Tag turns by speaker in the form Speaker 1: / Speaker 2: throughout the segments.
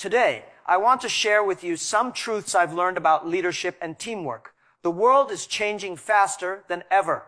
Speaker 1: Today, I want to share with you some truths I've learned about leadership and teamwork. The world is changing faster than ever.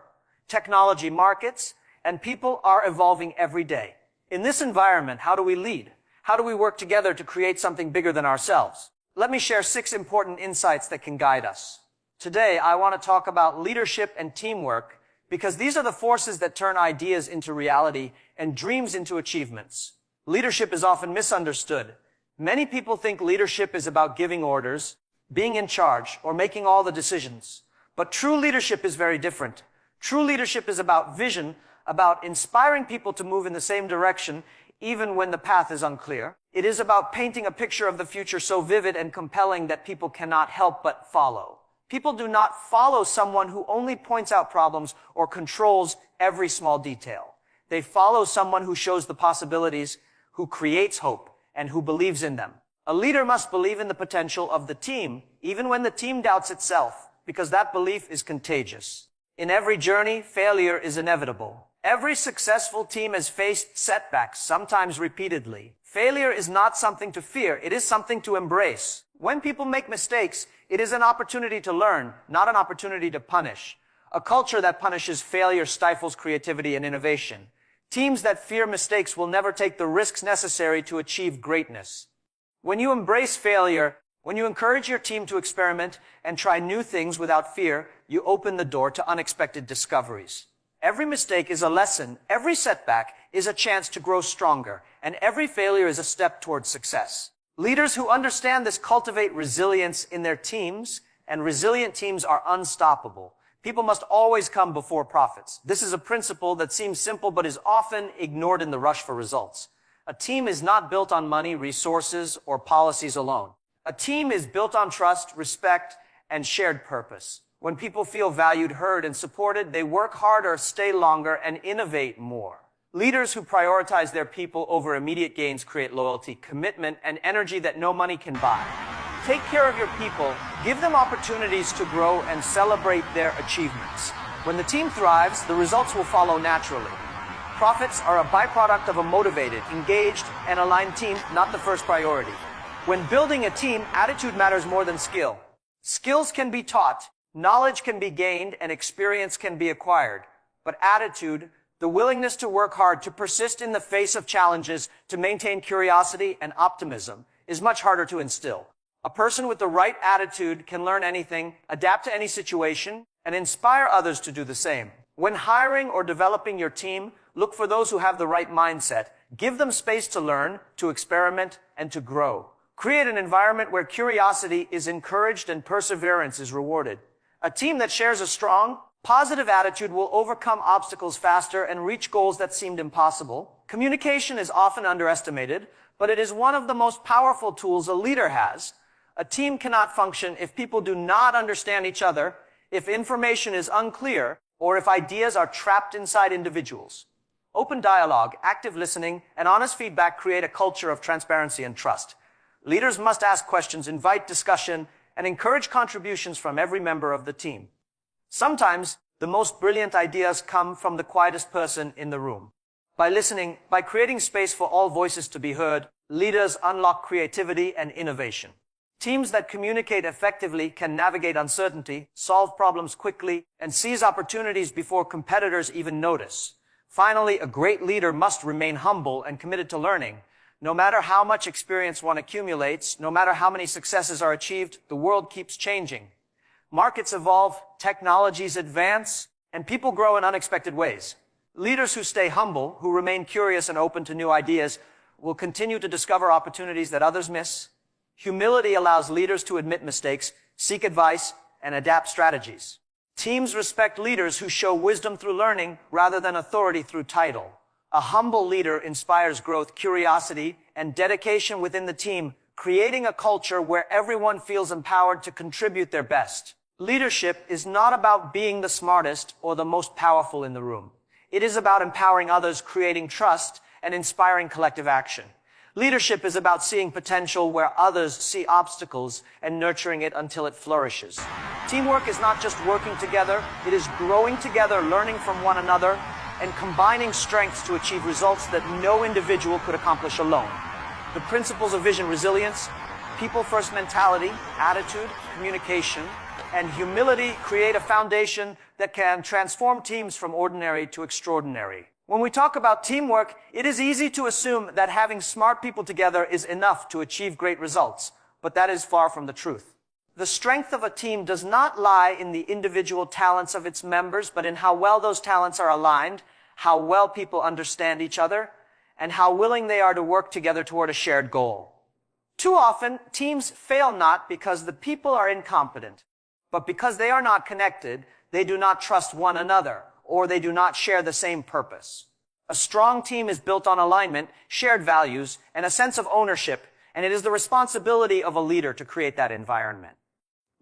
Speaker 1: Technology markets and people are evolving every day. In this environment, how do we lead? How do we work together to create something bigger than ourselves? Let me share 6 important insights that can guide us. Today, I want to talk about leadership and teamwork because these are the forces that turn ideas into reality and dreams into achievements. Leadership is often misunderstood. Many people think leadership is about giving orders, being in charge, or making all the decisions. But true leadership is very different. True leadership is about vision, about inspiring people to move in the same direction, even when the path is unclear. It is about painting a picture of the future so vivid and compelling that people cannot help but follow. People do not follow someone who only points out problems or controls every small detail. They follow someone who shows the possibilities, who creates hope, and who believes in them. A leader must believe in the potential of the team, even when the team doubts itself, because that belief is contagious. In every journey, failure is inevitable. Every successful team has faced setbacks, sometimes repeatedly. Failure is not something to fear, it is something to embrace. When people make mistakes, it is an opportunity to learn, not an opportunity to punish. A culture that punishes failure stifles creativity and innovation. Teams that fear mistakes will never take the risks necessary to achieve greatness. When you embrace failure, when you encourage your team to experiment and try new things without fear, you open the door to unexpected discoveries. Every mistake is a lesson, every setback is a chance to grow stronger, and every failure is a step towards success. Leaders who understand this cultivate resilience in their teams, and resilient teams are unstoppable. People must always come before profits. This is a principle that seems simple but is often ignored in the rush for results. A team is not built on money, resources, or policies alone. A team is built on trust, respect, and shared purpose. When people feel valued, heard, and supported, they work harder, stay longer, and innovate more. Leaders who prioritize their people over immediate gains create loyalty, commitment, and energy that no money can buy. Take care of your people, give them opportunities to grow, and celebrate their achievements. When the team thrives, the results will follow naturally. Profits are a byproduct of a motivated, engaged, and aligned team, not the first priority. When building a team, attitude matters more than skill. Skills can be taught, knowledge can be gained, and experience can be acquired. But attitude, the willingness to work hard, to persist in the face of challenges, to maintain curiosity and optimism, is much harder to instill. A person with the right attitude can learn anything, adapt to any situation, and inspire others to do the same. When hiring or developing your team, look for those who have the right mindset. Give them space to learn, to experiment, and to grow. Create an environment where curiosity is encouraged and perseverance is rewarded. A team that shares a strong, positive attitude will overcome obstacles faster and reach goals that seemed impossible. Communication is often underestimated, but it is one of the most powerful tools a leader has. A team cannot function if people do not understand each other, if information is unclear, or if ideas are trapped inside individuals. Open dialogue, active listening, and honest feedback create a culture of transparency and trust. Leaders must ask questions, invite discussion, and encourage contributions from every member of the team. Sometimes, the most brilliant ideas come from the quietest person in the room. By listening, by creating space for all voices to be heard, leaders unlock creativity and innovation. Teams that communicate effectively can navigate uncertainty, solve problems quickly, and seize opportunities before competitors even notice. Finally, a great leader must remain humble and committed to learning. No matter how much experience one accumulates, no matter how many successes are achieved, the world keeps changing. Markets evolve, technologies advance, and people grow in unexpected ways. Leaders who stay humble, who remain curious and open to new ideas, will continue to discover opportunities that others miss. Humility allows leaders to admit mistakes, seek advice, and adapt strategies. Teams respect leaders who show wisdom through learning rather than authority through title. A humble leader inspires growth, curiosity, and dedication within the team, creating a culture where everyone feels empowered to contribute their best. Leadership is not about being the smartest or the most powerful in the room. It is about empowering others, creating trust, and inspiring collective action. Leadership is about seeing potential where others see obstacles and nurturing it until it flourishes. Teamwork is not just working together, it is growing together, learning from one another, and combining strengths to achieve results that no individual could accomplish alone. The principles of vision: resilience, people-first mentality, attitude, communication, and humility create a foundation that can transform teams from ordinary to extraordinary. When we talk about teamwork, it is easy to assume that having smart people together is enough to achieve great results, but that is far from the truth. The strength of a team does not lie in the individual talents of its members, but in how well those talents are aligned, how well people understand each other, and how willing they are to work together toward a shared goal. Too often, teams fail not because the people are incompetent, but because they are not connected, they do not trust one another, or they do not share the same purpose. A strong team is built on alignment, shared values, and a sense of ownership, and it is the responsibility of a leader to create that environment.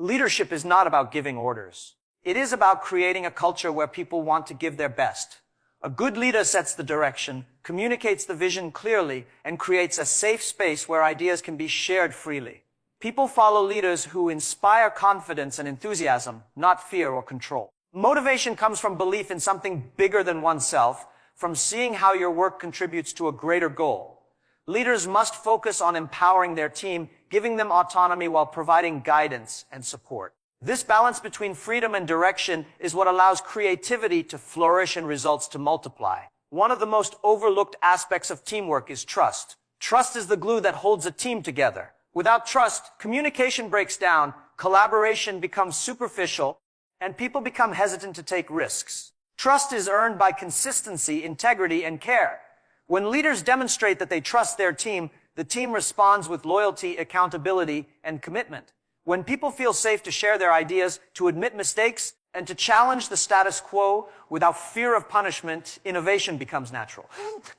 Speaker 1: Leadership is not about giving orders. It is about creating a culture where people want to give their best. A good leader sets the direction, communicates the vision clearly, and creates a safe space where ideas can be shared freely. People follow leaders who inspire confidence and enthusiasm, not fear or control. Motivation comes from belief in something bigger than oneself, from seeing how your work contributes to a greater goal. Leaders must focus on empowering their team, giving them autonomy while providing guidance and support. This balance between freedom and direction is what allows creativity to flourish and results to multiply. One of the most overlooked aspects of teamwork is trust. Trust is the glue that holds a team together. Without trust, communication breaks down, collaboration becomes superficial, and people become hesitant to take risks. Trust is earned by consistency, integrity, and care. When leaders demonstrate that they trust their team, the team responds with loyalty, accountability, and commitment. When people feel safe to share their ideas, to admit mistakes, and to challenge the status quo without fear of punishment, innovation becomes natural.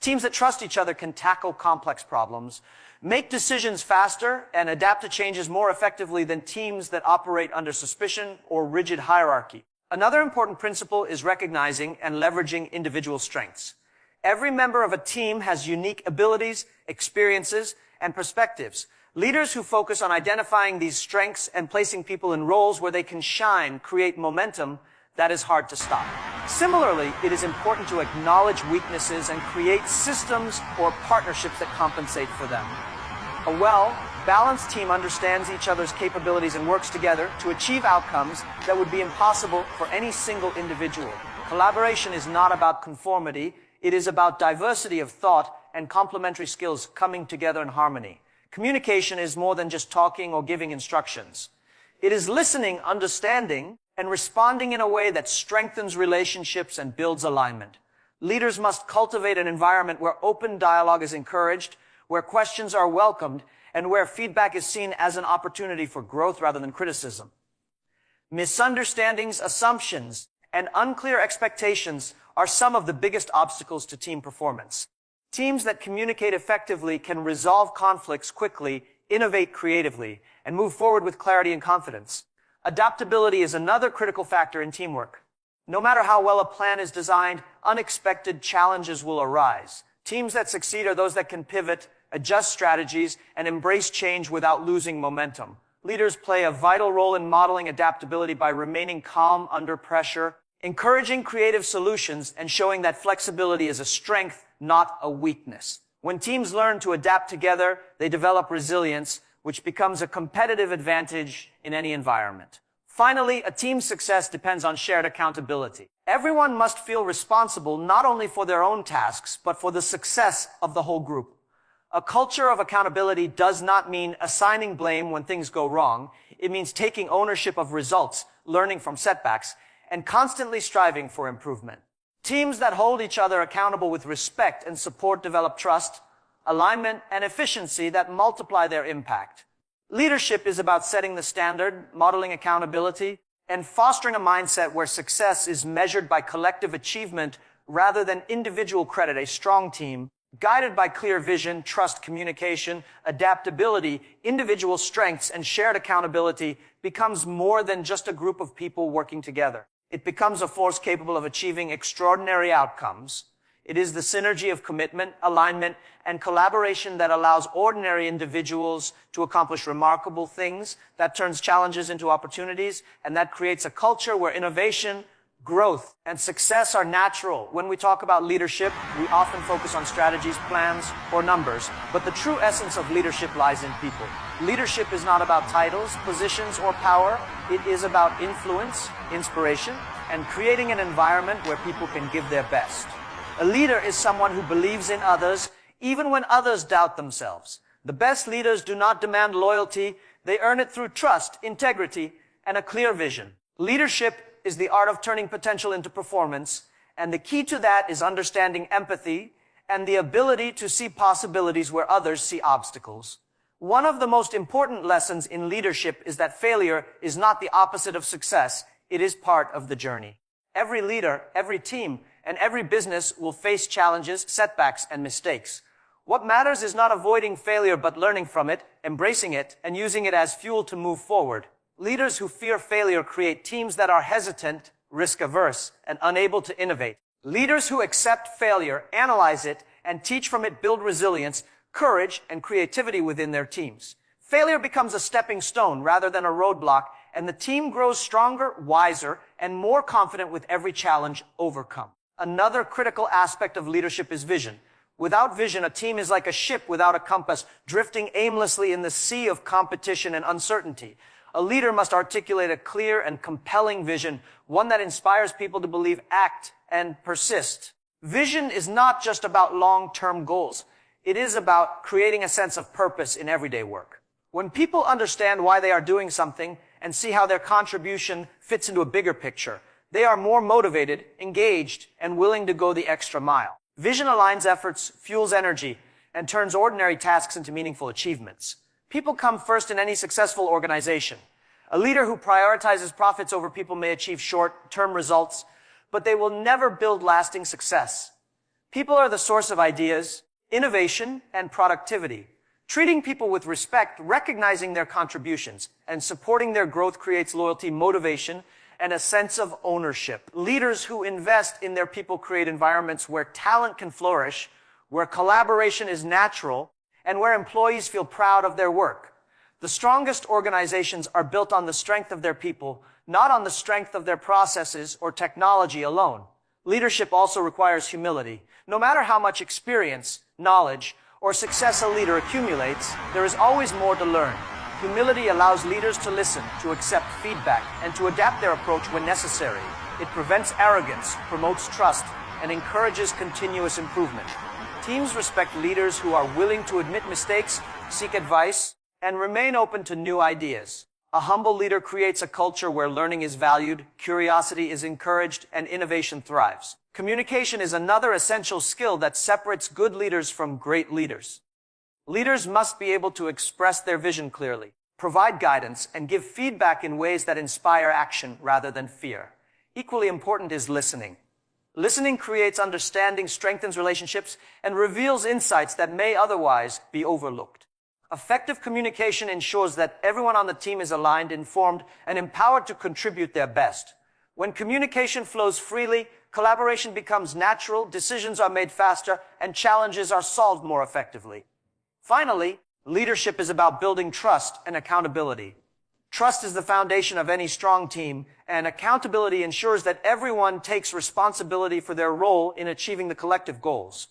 Speaker 1: Teams that trust each other can tackle complex problems, make decisions faster, and adapt to changes more effectively than teams that operate under suspicion or rigid hierarchy. Another important principle is recognizing and leveraging individual strengths. Every member of a team has unique abilities, experiences, and perspectives. Leaders who focus on identifying these strengths and placing people in roles where they can shine create momentum that is hard to stop. Similarly, it is important to acknowledge weaknesses and create systems or partnerships that compensate for them. A well-balanced team understands each other's capabilities and works together to achieve outcomes that would be impossible for any single individual. Collaboration is not about conformity. It is about diversity of thought and complementary skills coming together in harmony. Communication is more than just talking or giving instructions. It is listening, understanding, and responding in a way that strengthens relationships and builds alignment. Leaders must cultivate an environment where open dialogue is encouraged, where questions are welcomed, and where feedback is seen as an opportunity for growth rather than criticism. Misunderstandings, assumptions, and unclear expectations are some of the biggest obstacles to team performance. Teams that communicate effectively can resolve conflicts quickly, innovate creatively, and move forward with clarity and confidence. Adaptability is another critical factor in teamwork. No matter how well a plan is designed, unexpected challenges will arise. Teams that succeed are those that can pivot, adjust strategies, and embrace change without losing momentum. Leaders play a vital role in modeling adaptability by remaining calm under pressure, encouraging creative solutions, and showing that flexibility is a strength, not a weakness. When teams learn to adapt together, they develop resilience, which becomes a competitive advantage in any environment. Finally, a team's success depends on shared accountability. Everyone must feel responsible not only for their own tasks, but for the success of the whole group. A culture of accountability does not mean assigning blame when things go wrong. It means taking ownership of results, learning from setbacks, and constantly striving for improvement. Teams that hold each other accountable with respect and support develop trust, alignment, and efficiency that multiply their impact. Leadership is about setting the standard, modeling accountability, and fostering a mindset where success is measured by collective achievement rather than individual credit. A strong team, guided by clear vision, trust, communication, adaptability, individual strengths, and shared accountability, becomes more than just a group of people working together. It becomes a force capable of achieving extraordinary outcomes. It is the synergy of commitment, alignment, and collaboration that allows ordinary individuals to accomplish remarkable things, that turns challenges into opportunities, and that creates a culture where innovation, Growth and success are natural. When we talk about leadership, we often focus on strategies, plans, or numbers, but the true essence of leadership lies in people. Leadership is not about titles, positions, or power. It is about influence, inspiration, and creating an environment where people can give their best. A leader is someone who believes in others, even when others doubt themselves. The best leaders do not demand loyalty. They earn it through trust, integrity, and a clear vision. Leadership is the art of turning potential into performance, and the key to that is understanding empathy and the ability to see possibilities where others see obstacles. One of the most important lessons in leadership is that failure is not the opposite of success. It is part of the journey. Every leader, every team, and every business will face challenges, setbacks, and mistakes. What matters is not avoiding failure, but learning from it, embracing it, and using it as fuel to move forward. Leaders who fear failure create teams that are hesitant, risk-averse, and unable to innovate. Leaders who accept failure, analyze it, and teach from it build resilience, courage, and creativity within their teams. Failure becomes a stepping stone rather than a roadblock, and the team grows stronger, wiser, and more confident with every challenge overcome. Another critical aspect of leadership is vision. Without vision, a team is like a ship without a compass, drifting aimlessly in the sea of competition and uncertainty. A leader must articulate a clear and compelling vision, one that inspires people to believe, act, and persist. Vision is not just about long-term goals. It is about creating a sense of purpose in everyday work. When people understand why they are doing something and see how their contribution fits into a bigger picture, they are more motivated, engaged, and willing to go the extra mile. Vision aligns efforts, fuels energy, and turns ordinary tasks into meaningful achievements. People come first in any successful organization. A leader who prioritizes profits over people may achieve short-term results, but they will never build lasting success. People are the source of ideas, innovation, and productivity. Treating people with respect, recognizing their contributions, and supporting their growth creates loyalty, motivation, and a sense of ownership. Leaders who invest in their people create environments where talent can flourish, where collaboration is natural, and where employees feel proud of their work. The strongest organizations are built on the strength of their people, not on the strength of their processes or technology alone. Leadership also requires humility. No matter how much experience, knowledge, or success a leader accumulates, there is always more to learn. Humility allows leaders to listen, to accept feedback, and to adapt their approach when necessary. It prevents arrogance, promotes trust, and encourages continuous improvement. Teams respect leaders who are willing to admit mistakes, seek advice, and remain open to new ideas. A humble leader creates a culture where learning is valued, curiosity is encouraged, and innovation thrives. Communication is another essential skill that separates good leaders from great leaders. Leaders must be able to express their vision clearly, provide guidance, and give feedback in ways that inspire action rather than fear. Equally important is listening. Listening creates understanding, strengthens relationships, and reveals insights that may otherwise be overlooked. Effective communication ensures that everyone on the team is aligned, informed, and empowered to contribute their best. When communication flows freely, collaboration becomes natural, decisions are made faster, and challenges are solved more effectively. Finally, leadership is about building trust and accountability. Trust is the foundation of any strong team, and accountability ensures that everyone takes responsibility for their role in achieving the collective goals.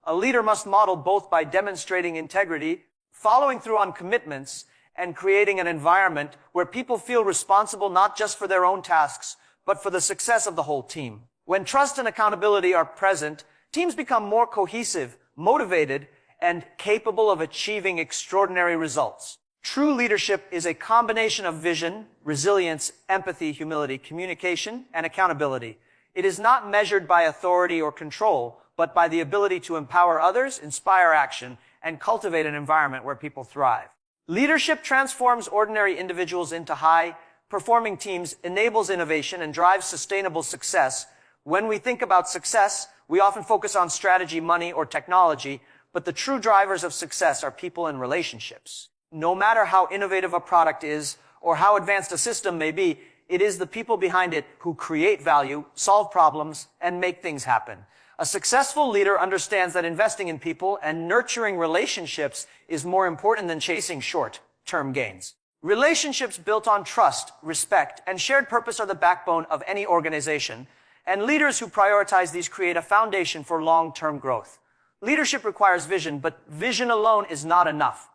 Speaker 1: A leader must model both by demonstrating integrity, following through on commitments, and creating an environment where people feel responsible not just for their own tasks, but for the success of the whole team. When trust and accountability are present, teams become more cohesive, motivated, and capable of achieving extraordinary results. True leadership is a combination of vision, resilience, empathy, humility, communication, and accountability. It is not measured by authority or control, but by the ability to empower others, inspire action, and cultivate an environment where people thrive. Leadership transforms ordinary individuals into high-performing teams, enables innovation, and drives sustainable success. When we think about success, we often focus on strategy, money, or technology, but the true drivers of success are people and relationships. No matter how innovative a product is or how advanced a system may be, it is the people behind it who create value, solve problems, and make things happen. A successful leader understands that investing in people and nurturing relationships is more important than chasing short-term gains. Relationships built on trust, respect, and shared purpose are the backbone of any organization, and leaders who prioritize these create a foundation for long-term growth. Leadership requires vision, but vision alone is not enough.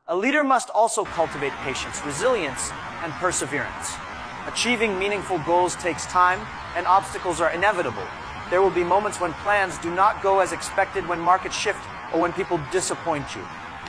Speaker 1: A leader must also cultivate patience, resilience, and perseverance. Achieving meaningful goals takes time, and obstacles are inevitable. There will be moments when plans do not go as expected, when markets shift, or when people disappoint you.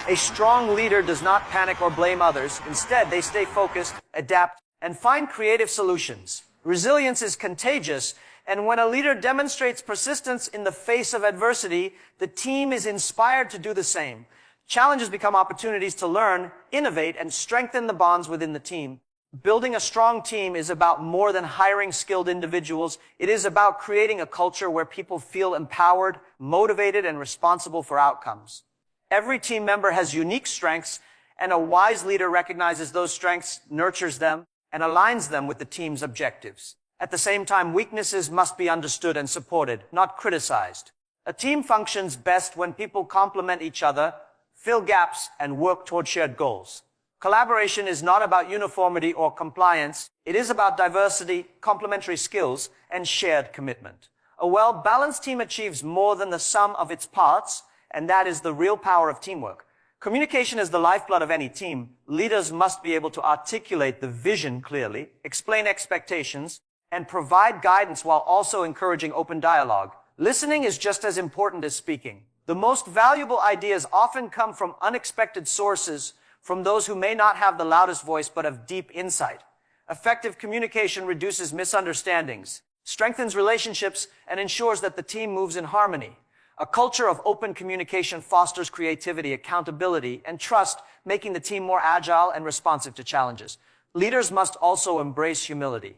Speaker 1: A strong leader does not panic or blame others. Instead, they stay focused, adapt, and find creative solutions. Resilience is contagious, and when a leader demonstrates persistence in the face of adversity, the team is inspired to do the same. Challenges become opportunities to learn, innovate, and strengthen the bonds within the team. Building a strong team is about more than hiring skilled individuals. It is about creating a culture where people feel empowered, motivated, and responsible for outcomes. Every team member has unique strengths, and a wise leader recognizes those strengths, nurtures them, and aligns them with the team's objectives. At the same time, weaknesses must be understood and supported, not criticized. A team functions best when people complement each other, fill gaps, and work toward shared goals. Collaboration is not about uniformity or compliance. It is about diversity, complementary skills, and shared commitment. A well-balanced team achieves more than the sum of its parts, and that is the real power of teamwork. Communication is the lifeblood of any team. Leaders must be able to articulate the vision clearly, explain expectations, and provide guidance while also encouraging open dialogue. Listening is just as important as speaking. The most valuable ideas often come from unexpected sources, from those who may not have the loudest voice but have deep insight. Effective communication reduces misunderstandings, strengthens relationships, and ensures that the team moves in harmony. A culture of open communication fosters creativity, accountability, and trust, making the team more agile and responsive to challenges. Leaders must also embrace humility.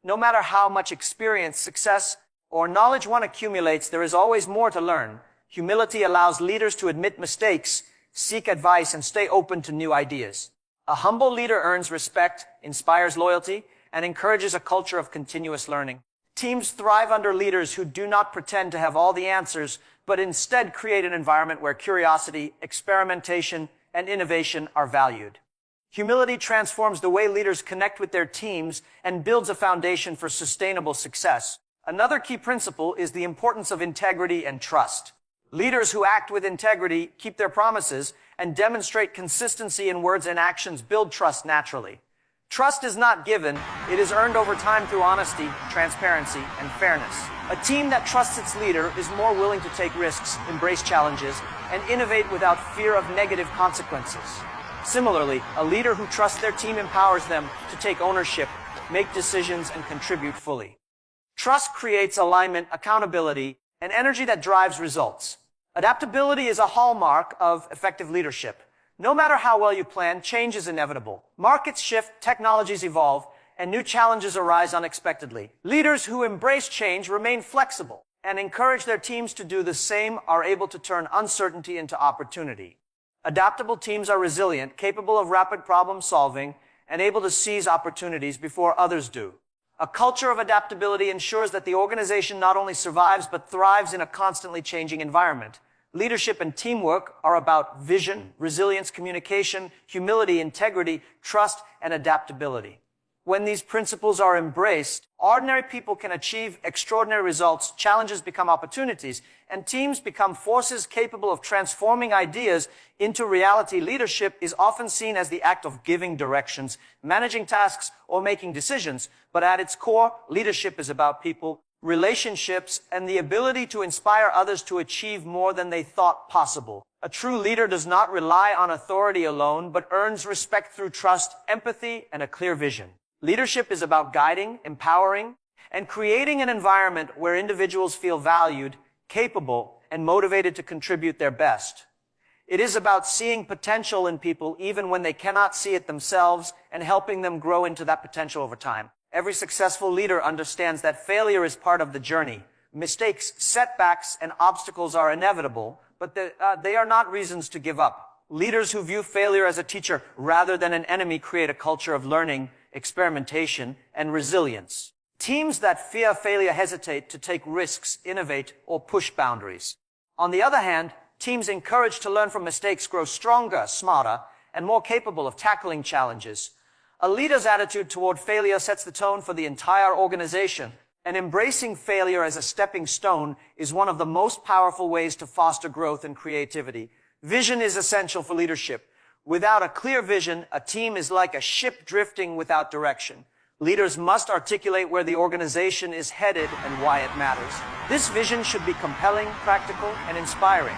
Speaker 1: No matter how much experience, success, or knowledge one accumulates, there is always more to learn. Humility allows leaders to admit mistakes, seek advice, and stay open to new ideas. A humble leader earns respect, inspires loyalty, and encourages a culture of continuous learning. Teams thrive under leaders who do not pretend to have all the answers, but instead create an environment where curiosity, experimentation, and innovation are valued. Humility transforms the way leaders connect with their teams and builds a foundation for sustainable success. Another key principle is the importance of integrity and trust. Leaders who act with integrity, keep their promises, and demonstrate consistency in words and actions build trust naturally. Trust is not given, it is earned over time through honesty, transparency, and fairness. A team that trusts its leader is more willing to take risks, embrace challenges, and innovate without fear of negative consequences. Similarly, a leader who trusts their team empowers them to take ownership, make decisions, and contribute fully. Trust creates alignment, accountability, and energy that drives results. Adaptability is a hallmark of effective leadership. No matter how well you plan, change is inevitable. Markets shift, technologies evolve, and new challenges arise unexpectedly. Leaders who embrace change remain flexible and encourage their teams to do the same are able to turn uncertainty into opportunity. Adaptable teams are resilient, capable of rapid problem solving, and able to seize opportunities before others do. A culture of adaptability ensures that the organization not only survives but thrives in a constantly changing environment. Leadership and teamwork are about vision, resilience, communication, humility, integrity, trust, and adaptability. When these principles are embraced, ordinary people can achieve extraordinary results, challenges become opportunities, and teams become forces capable of transforming ideas into reality. Leadership is often seen as the act of giving directions, managing tasks, or making decisions, but at its core, leadership is about people, relationships, and the ability to inspire others to achieve more than they thought possible. A true leader does not rely on authority alone, but earns respect through trust, empathy, and a clear vision. Leadership is about guiding, empowering, and creating an environment where individuals feel valued, capable, and motivated to contribute their best. It is about seeing potential in people even when they cannot see it themselves and helping them grow into that potential over time. Every successful leader understands that failure is part of the journey. Mistakes, setbacks, and obstacles are inevitable, but they are not reasons to give up. Leaders who view failure as a teacher rather than an enemy create a culture of learning, experimentation, and resilience. Teams that fear failure hesitate to take risks, innovate, or push boundaries. On the other hand, teams encouraged to learn from mistakes grow stronger, smarter, and more capable of tackling challenges. A leader's attitude toward failure sets the tone for the entire organization, and embracing failure as a stepping stone is one of the most powerful ways to foster growth and creativity. Vision is essential for leadership. Without a clear vision, a team is like a ship drifting without direction. Leaders must articulate where the organization is headed and why it matters. This vision should be compelling, practical, and inspiring.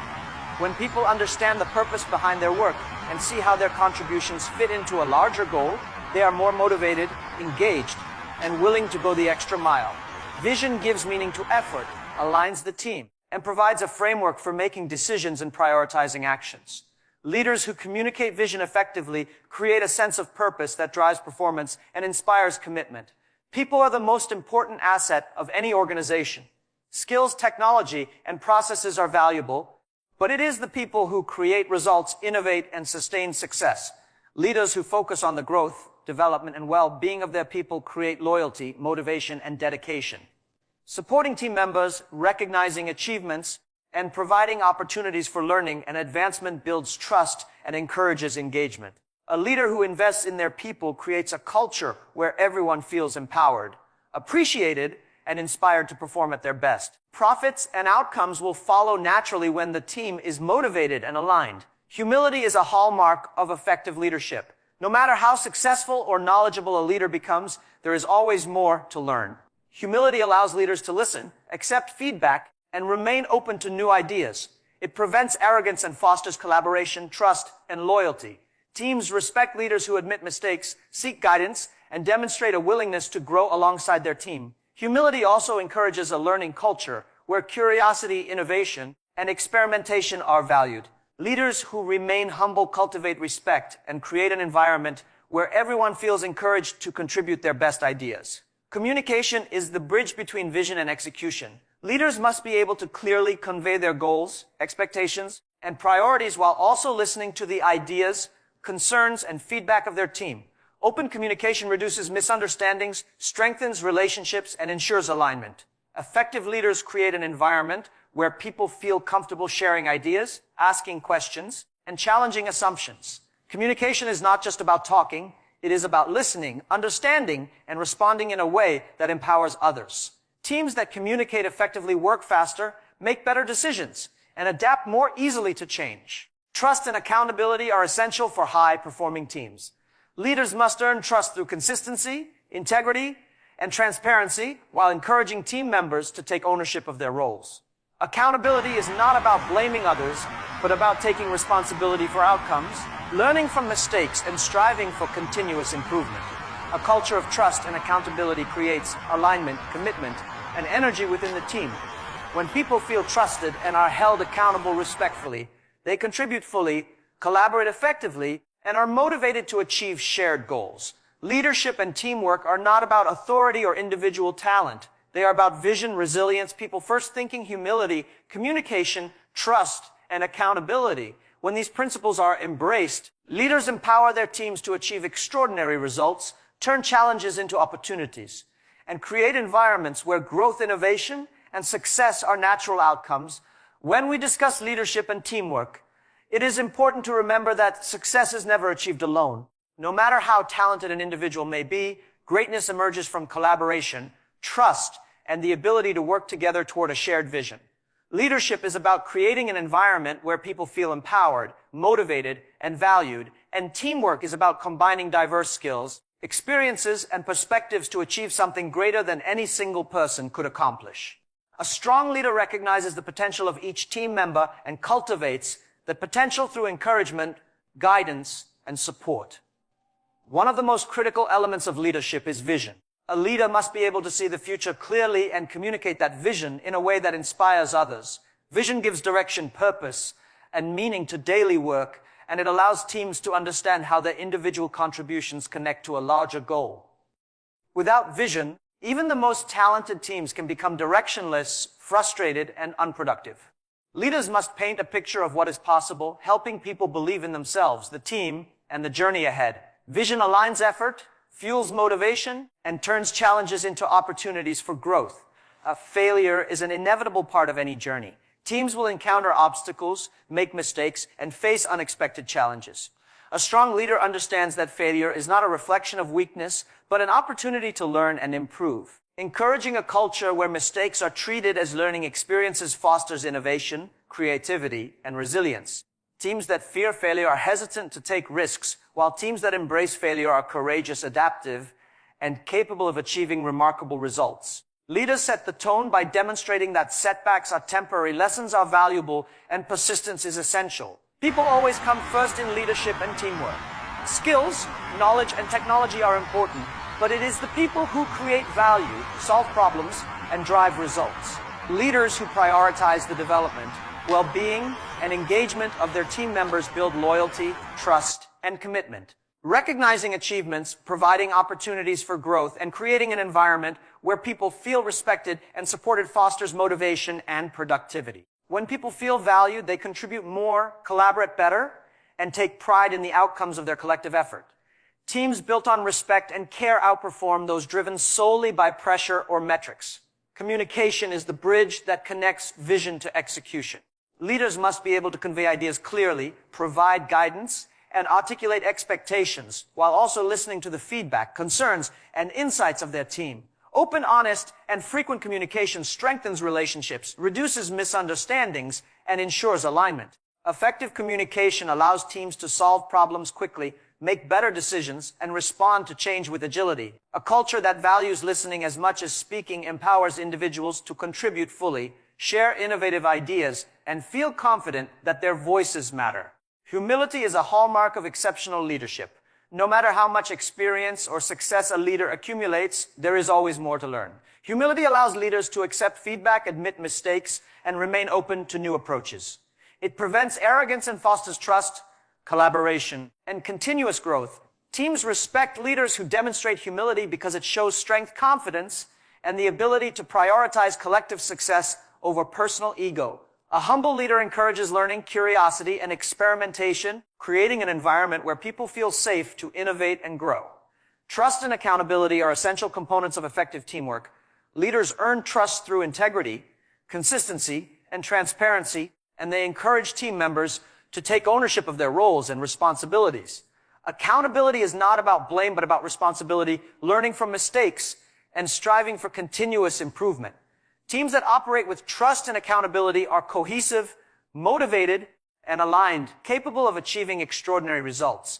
Speaker 1: When people understand the purpose behind their work and see how their contributions fit into a larger goal, they are more motivated, engaged, and willing to go the extra mile. Vision gives meaning to effort, aligns the team, and provides a framework for making decisions and prioritizing actions. Leaders who communicate vision effectively create a sense of purpose that drives performance and inspires commitment. People are the most important asset of any organization. Skills, technology, and processes are valuable, but it is the people who create results, innovate, and sustain success. Leaders who focus on the growth, development, and well-being of their people create loyalty, motivation, and dedication. Supporting team members, recognizing achievements, and providing opportunities for learning and advancement builds trust and encourages engagement. A leader who invests in their people creates a culture where everyone feels empowered, appreciated, and inspired to perform at their best. Profits and outcomes will follow naturally when the team is motivated and aligned. Humility is a hallmark of effective leadership. No matter how successful or knowledgeable a leader becomes, there is always more to learn. Humility allows leaders to listen, accept feedback, and remain open to new ideas. It prevents arrogance and fosters collaboration, trust, and loyalty. Teams respect leaders who admit mistakes, seek guidance, and demonstrate a willingness to grow alongside their team. Humility also encourages a learning culture where curiosity, innovation, and experimentation are valued. Leaders who remain humble cultivate respect and create an environment where everyone feels encouraged to contribute their best ideas. Communication is the bridge between vision and execution. Leaders must be able to clearly convey their goals, expectations, and priorities while also listening to the ideas, concerns, and feedback of their team. Open communication reduces misunderstandings, strengthens relationships, and ensures alignment. Effective leaders create an environment where people feel comfortable sharing ideas, asking questions, and challenging assumptions. Communication is not just about talking, it is about listening, understanding, and responding in a way that empowers others. Teams that communicate effectively work faster, make better decisions, and adapt more easily to change. Trust and accountability are essential for high-performing teams. Leaders must earn trust through consistency, integrity, and transparency while encouraging team members to take ownership of their roles. Accountability is not about blaming others, but about taking responsibility for outcomes, learning from mistakes, and striving for continuous improvement. A culture of trust and accountability creates alignment, commitment, and energy within the team. When people feel trusted and are held accountable respectfully, they contribute fully, collaborate effectively, and are motivated to achieve shared goals. Leadership and teamwork are not about authority or individual talent. They are about vision, resilience, people first thinking, humility, communication, trust, and accountability. When these principles are embraced, leaders empower their teams to achieve extraordinary results, turn challenges into opportunities, and create environments where growth, innovation, and success are natural outcomes. When we discuss leadership and teamwork, it is important to remember that success is never achieved alone. No matter how talented an individual may be, greatness emerges from collaboration, trust, and the ability to work together toward a shared vision. Leadership is about creating an environment where people feel empowered, motivated, and valued, and teamwork is about combining diverse skills, experiences, and perspectives to achieve something greater than any single person could accomplish. A strong leader recognizes the potential of each team member and cultivates that potential through encouragement, guidance, and support. One of the most critical elements of leadership is vision. A leader must be able to see the future clearly and communicate that vision in a way that inspires others. Vision gives direction, purpose, and meaning to daily work, and it allows teams to understand how their individual contributions connect to a larger goal. Without vision, even the most talented teams can become directionless, frustrated, and unproductive. Leaders must paint a picture of what is possible, helping people believe in themselves, the team, and the journey ahead. Vision aligns effort, fuels motivation, and turns challenges into opportunities for growth. Failure is an inevitable part of any journey. Teams will encounter obstacles, make mistakes, and face unexpected challenges. A strong leader understands that failure is not a reflection of weakness, but an opportunity to learn and improve. Encouraging a culture where mistakes are treated as learning experiences fosters innovation, creativity, and resilience. Teams that fear failure are hesitant to take risks, while teams that embrace failure are courageous, adaptive, and capable of achieving remarkable results. Leaders set the tone by demonstrating that setbacks are temporary, lessons are valuable, and persistence is essential. People always come first in leadership and teamwork. Skills, knowledge, and technology are important, but it is the people who create value, solve problems, and drive results. Leaders who prioritize the development, well-being, and engagement of their team members build loyalty, trust, and commitment. Recognizing achievements, providing opportunities for growth, and creating an environment where people feel respected and supported fosters motivation and productivity. When people feel valued, they contribute more, collaborate better, and take pride in the outcomes of their collective effort. Teams built on respect and care outperform those driven solely by pressure or metrics. Communication is the bridge that connects vision to execution. Leaders must be able to convey ideas clearly, provide guidance, and articulate expectations, while also listening to the feedback, concerns, and insights of their team. Open, honest, and frequent communication strengthens relationships, reduces misunderstandings, and ensures alignment. Effective communication allows teams to solve problems quickly, make better decisions, and respond to change with agility. A culture that values listening as much as speaking empowers individuals to contribute fully, share innovative ideas, and feel confident that their voices matter. Humility is a hallmark of exceptional leadership. No matter how much experience or success a leader accumulates, there is always more to learn. Humility allows leaders to accept feedback, admit mistakes, and remain open to new approaches. It prevents arrogance and fosters trust, collaboration, and continuous growth. Teams respect leaders who demonstrate humility because it shows strength, confidence, and the ability to prioritize collective success over personal ego. A humble leader encourages learning, curiosity, and experimentation, creating an environment where people feel safe to innovate and grow. Trust and accountability are essential components of effective teamwork. Leaders earn trust through integrity, consistency, and transparency, and they encourage team members to take ownership of their roles and responsibilities. Accountability is not about blame, but about responsibility, learning from mistakes, and striving for continuous improvement. Teams that operate with trust and accountability are cohesive, motivated, and aligned, capable of achieving extraordinary results.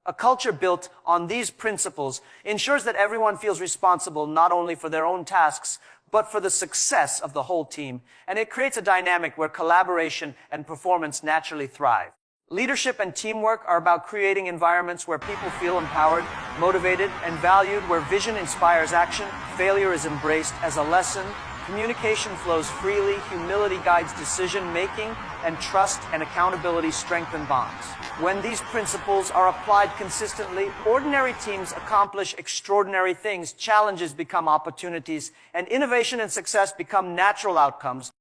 Speaker 1: A culture built on these principles ensures that everyone feels responsible not only for their own tasks, but for the success of the whole team, and it creates a dynamic where collaboration and performance naturally thrive. Leadership and teamwork are about creating environments where people feel empowered, motivated, and valued, where vision inspires action, failure is embraced as a lesson, communication flows freely, humility guides decision-making, and trust and accountability strengthen bonds. When these principles are applied consistently, ordinary teams accomplish extraordinary things, challenges become opportunities, and innovation and success become natural outcomes.